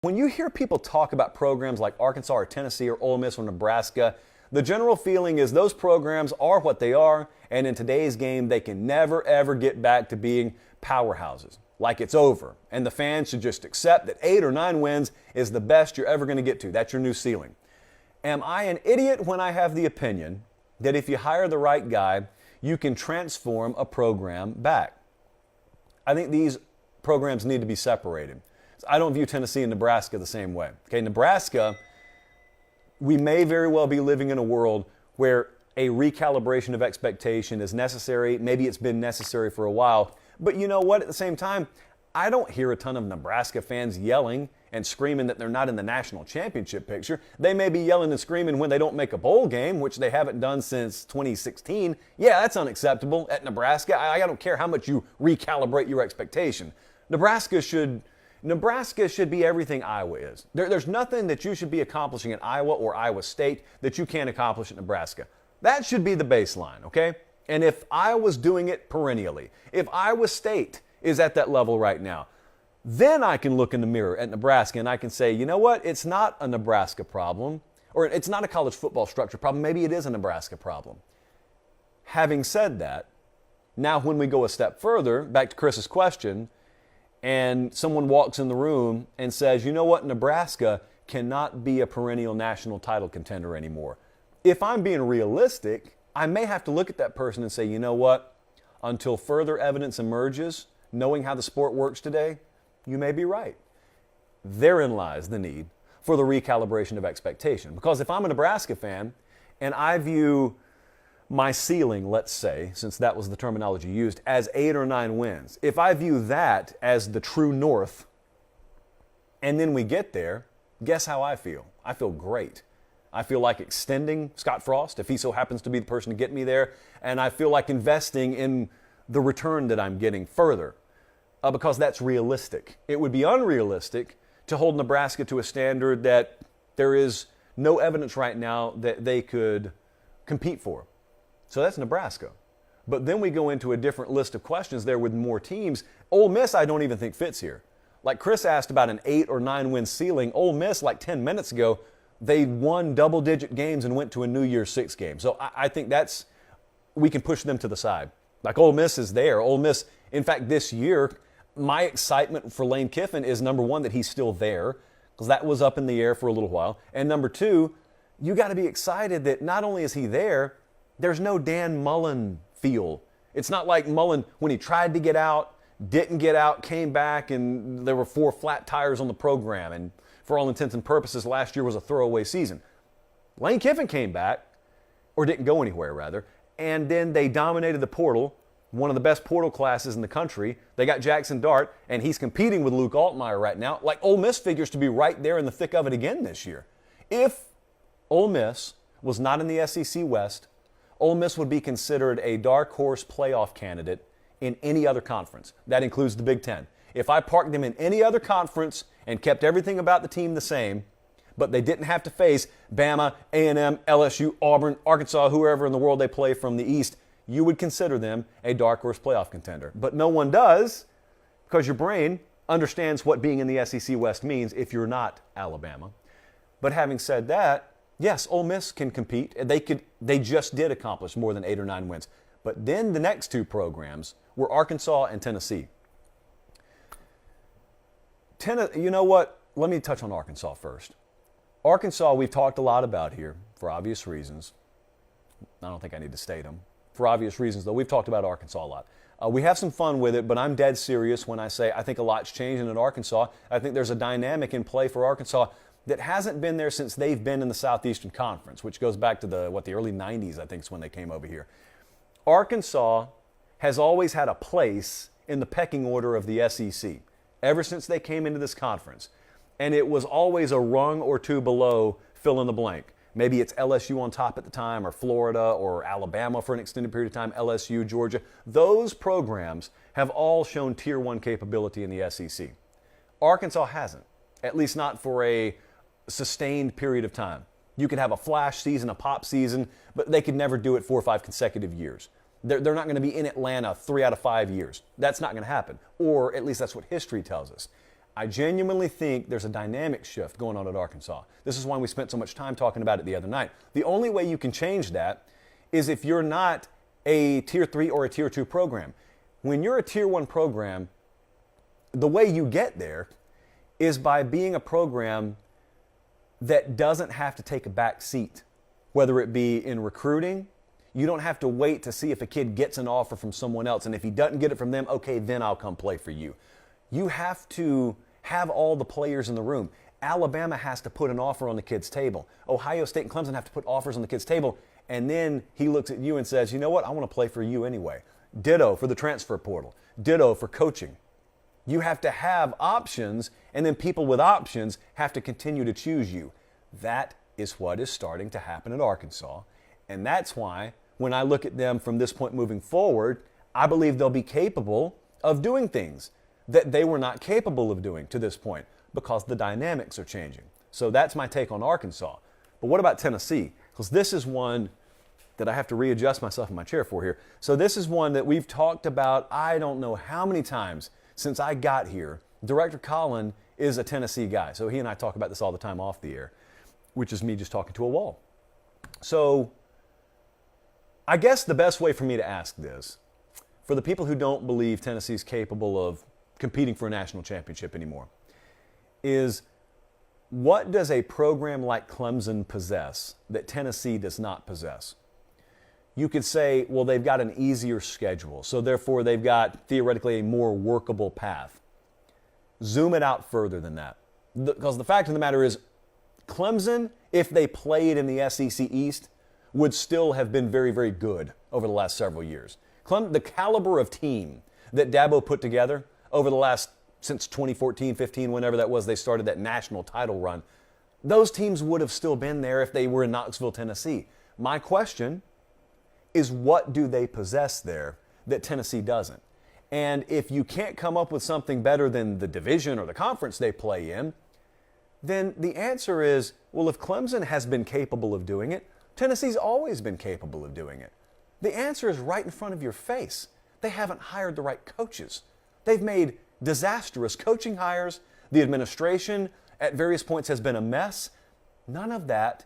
When you hear people talk about programs like Arkansas or Tennessee or Ole Miss or Nebraska, the general feeling is those programs are what they are, and in today's game, they can never, ever get back to being powerhouses. Like it's over, and the fans should just accept that 8 or 9 wins is the best you're ever going to get to. That's your new ceiling. Am I an idiot when I have the opinion that if you hire the right guy, you can transform a program back? I think these programs need to be separated. I don't view Tennessee and Nebraska the same way. Okay, Nebraska, we may very well be living in a world where a recalibration of expectation is necessary. Maybe it's been necessary for a while. But you know what? At the same time, I don't hear a ton of Nebraska fans yelling and screaming that they're not in the national championship picture. They may be yelling and screaming when they don't make a bowl game, which they haven't done since 2016. Yeah, that's unacceptable at Nebraska. I don't care how much you recalibrate your expectation. Nebraska should be everything Iowa is. There's nothing that you should be accomplishing at Iowa or Iowa State that you can't accomplish at Nebraska. That should be the baseline, okay? And if Iowa's doing it perennially, if Iowa State is at that level right now, then I can look in the mirror at Nebraska and I can say, you know what? It's not a Nebraska problem, or it's not a college football structure problem. Maybe it is a Nebraska problem. Having said that, now when we go a step further, back to Chris's question, and someone walks in the room and says, you know what, Nebraska cannot be a perennial national title contender anymore. If I'm being realistic, I may have to look at that person and say, you know what, until further evidence emerges, knowing how the sport works today, you may be right. Therein lies the need for the recalibration of expectation. Because if I'm a Nebraska fan and I view my ceiling, let's say, since that was the terminology used, as 8 or 9 wins, if I view that as the true north, and then we get there, guess how I feel? I feel great. I feel like extending Scott Frost, if he so happens to be the person to get me there, and I feel like investing in the return that I'm getting further, because that's realistic. It would be unrealistic to hold Nebraska to a standard that there is no evidence right now that they could compete for. So that's Nebraska. But then we go into a different list of questions there with more teams. Ole Miss, I don't even think fits here. Like Chris asked about an 8 or 9 win ceiling. Ole Miss, like 10 minutes ago, they won double-digit games and went to a New Year's 6 game. So I think we can push them to the side. Like Ole Miss is there. Ole Miss, in fact, this year, my excitement for Lane Kiffin is, number one, that he's still there, because that was up in the air for a little while. And number two, you got to be excited that not only is he there, there's no Dan Mullen feel. It's not like Mullen, when he tried to get out, didn't get out, came back, and there were 4 flat tires on the program. And for all intents and purposes, last year was a throwaway season. Lane Kiffin came back, or didn't go anywhere, rather, and then they dominated the portal, one of the best portal classes in the country. They got Jackson Dart, and he's competing with Luke Altmaier right now. Like, Ole Miss figures to be right there in the thick of it again this year. If Ole Miss was not in the SEC West, Ole Miss would be considered a dark horse playoff candidate in any other conference. That includes the Big Ten. If I parked them in any other conference and kept everything about the team the same, but they didn't have to face Bama, A&M, LSU, Auburn, Arkansas, whoever in the world they play from the East, you would consider them a dark horse playoff contender. But no one does, because your brain understands what being in the SEC West means if you're not Alabama. But having said that, yes, Ole Miss can compete. They just did accomplish more than 8 or 9 wins. But then the next 2 programs were Arkansas and Tennessee. You know what? Let me touch on Arkansas first. Arkansas, we've talked a lot about here for obvious reasons. I don't think I need to state them. For obvious reasons, though, we've talked about Arkansas a lot. We have some fun with it, but I'm dead serious when I say I think a lot's changing in Arkansas. I think there's a dynamic in play for Arkansas that hasn't been there since they've been in the Southeastern Conference, which goes back to the early 90s, I think is when they came over here. Arkansas has always had a place in the pecking order of the SEC ever since they came into this conference. And it was always a rung or 2 below fill in the blank. Maybe it's LSU on top at the time, or Florida, or Alabama for an extended period of time, LSU, Georgia. Those programs have all shown Tier 1 capability in the SEC. Arkansas hasn't, at least not for a sustained period of time. You could have a flash season, a pop season, but they could never do it 4 or 5 consecutive years. They're not going to be in Atlanta 3 out of 5 years. That's not going to happen, or at least that's what history tells us. I genuinely think there's a dynamic shift going on at Arkansas. This is why we spent so much time talking about it the other night. The only way you can change that is if you're not a Tier 3 or a Tier 2 program. When you're a Tier 1 program, the way you get there is by being a program that doesn't have to take a back seat, whether it be in recruiting. You don't have to wait to see if a kid gets an offer from someone else, and if he doesn't get it from them, okay, then I'll come play for you. You have to have all the players in the room. Alabama has to put an offer on the kid's table. Ohio State and Clemson have to put offers on the kid's table, and then he looks at you and says, you know what, I want to play for you anyway. Ditto for the transfer portal. Ditto for coaching. You have to have options, and then people with options have to continue to choose you. That is what is starting to happen at Arkansas, and that's why when I look at them from this point moving forward, I believe they'll be capable of doing things that they were not capable of doing to this point because the dynamics are changing. So that's my take on Arkansas. But what about Tennessee? Because this is one that I have to readjust myself in my chair for here. So this is one that we've talked about I don't know how many times since I got here. Director Colin is a Tennessee guy. So he and I talk about this all the time off the air, which is me just talking to a wall. So I guess the best way for me to ask this, for the people who don't believe Tennessee's capable of competing for a national championship anymore, is what does a program like Clemson possess that Tennessee does not possess? You could say, well, they've got an easier schedule, so therefore they've got theoretically a more workable path. Zoom it out further than that. Because the fact of the matter is, Clemson, if they played in the SEC East, would still have been very, very good over the last several years. The caliber of team that Dabo put together over the last, since 2014, 15, whenever that was, they started that national title run, those teams would have still been there if they were in Knoxville, Tennessee. My question is, what do they possess there that Tennessee doesn't? And if you can't come up with something better than the division or the conference they play in, then the answer is, well, if Clemson has been capable of doing it, Tennessee's always been capable of doing it. The answer is right in front of your face. They haven't hired the right coaches. They've made disastrous coaching hires. The administration at various points has been a mess. None of that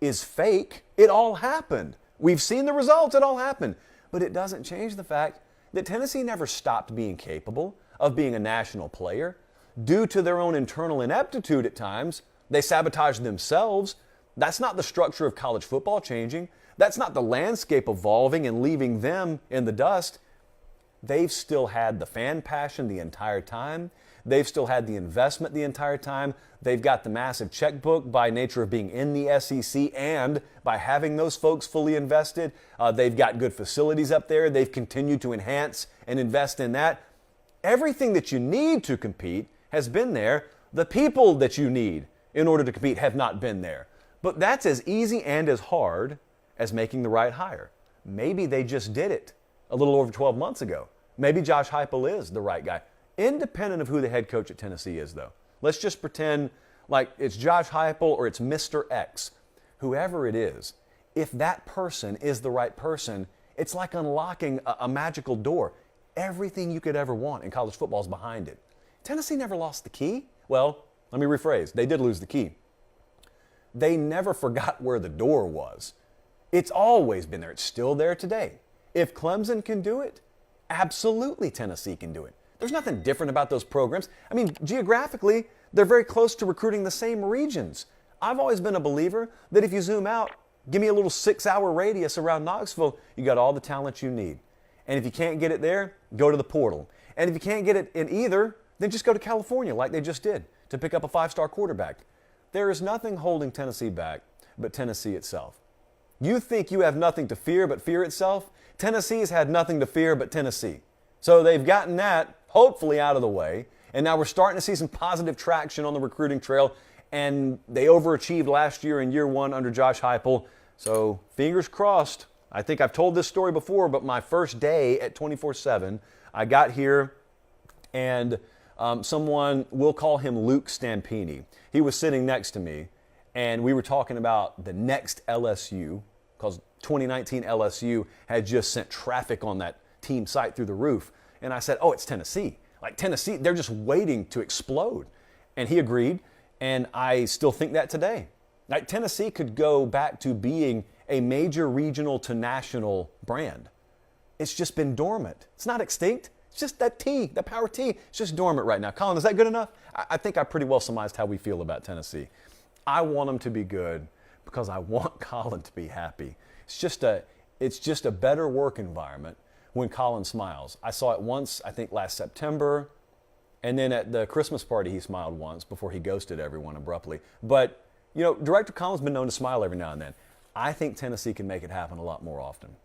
is fake. It all happened. We've seen the results. It all happened. But it doesn't change the fact that Tennessee never stopped being capable of being a national player. Due to their own internal ineptitude at times, they sabotaged themselves. That's not the structure of college football changing. That's not the landscape evolving and leaving them in the dust. They've still had the fan passion the entire time. They've still had the investment the entire time. They've got the massive checkbook by nature of being in the SEC and by having those folks fully invested. They've got good facilities up there. They've continued to enhance and invest in that. Everything that you need to compete has been there. The people that you need in order to compete have not been there. But that's as easy and as hard as making the right hire. Maybe they just did it a little over 12 months ago. Maybe Josh Heupel is the right guy. Independent of who the head coach at Tennessee is, though. Let's just pretend like it's Josh Heupel or it's Mr. X. Whoever it is, if that person is the right person, it's like unlocking a magical door. Everything you could ever want in college football is behind it. Tennessee never lost the key. Well, let me rephrase. They did lose the key. They never forgot where the door was. It's always been there. It's still there today. If Clemson can do it, absolutely Tennessee can do it. There's nothing different about those programs. I mean, geographically, they're very close to recruiting the same regions. I've always been a believer that if you zoom out, give me a little 6-hour radius around Knoxville, you got all the talent you need. And if you can't get it there, go to the portal. And if you can't get it in either, then just go to California like they just did to pick up a 5-star quarterback. There is nothing holding Tennessee back but Tennessee itself. You think you have nothing to fear but fear itself? Tennessee's had nothing to fear but Tennessee. So they've gotten that hopefully out of the way, and now we're starting to see some positive traction on the recruiting trail, and they overachieved last year in year one under Josh Heupel. So fingers crossed. I think I've told this story before, but my first day at 24/7, I got here and someone, we'll call him Luke Stampini. He was sitting next to me, and we were talking about the next LSU, because 2019 LSU had just sent traffic on that team site through the roof. And I said, oh, it's Tennessee. Like Tennessee, they're just waiting to explode. And he agreed, and I still think that today. Like Tennessee could go back to being a major regional to national brand. It's just been dormant. It's not extinct. It's just that T, that power T. It's just dormant right now. Colin, is that good enough? I think I pretty well surmised how we feel about Tennessee. I want them to be good because I want Colin to be happy. It's just a better work environment when Colin smiles. I saw it once, I think last September, and then at the Christmas party he smiled once before he ghosted everyone abruptly. But, you know, Director Colin's been known to smile every now and then. I think Tennessee can make it happen a lot more often.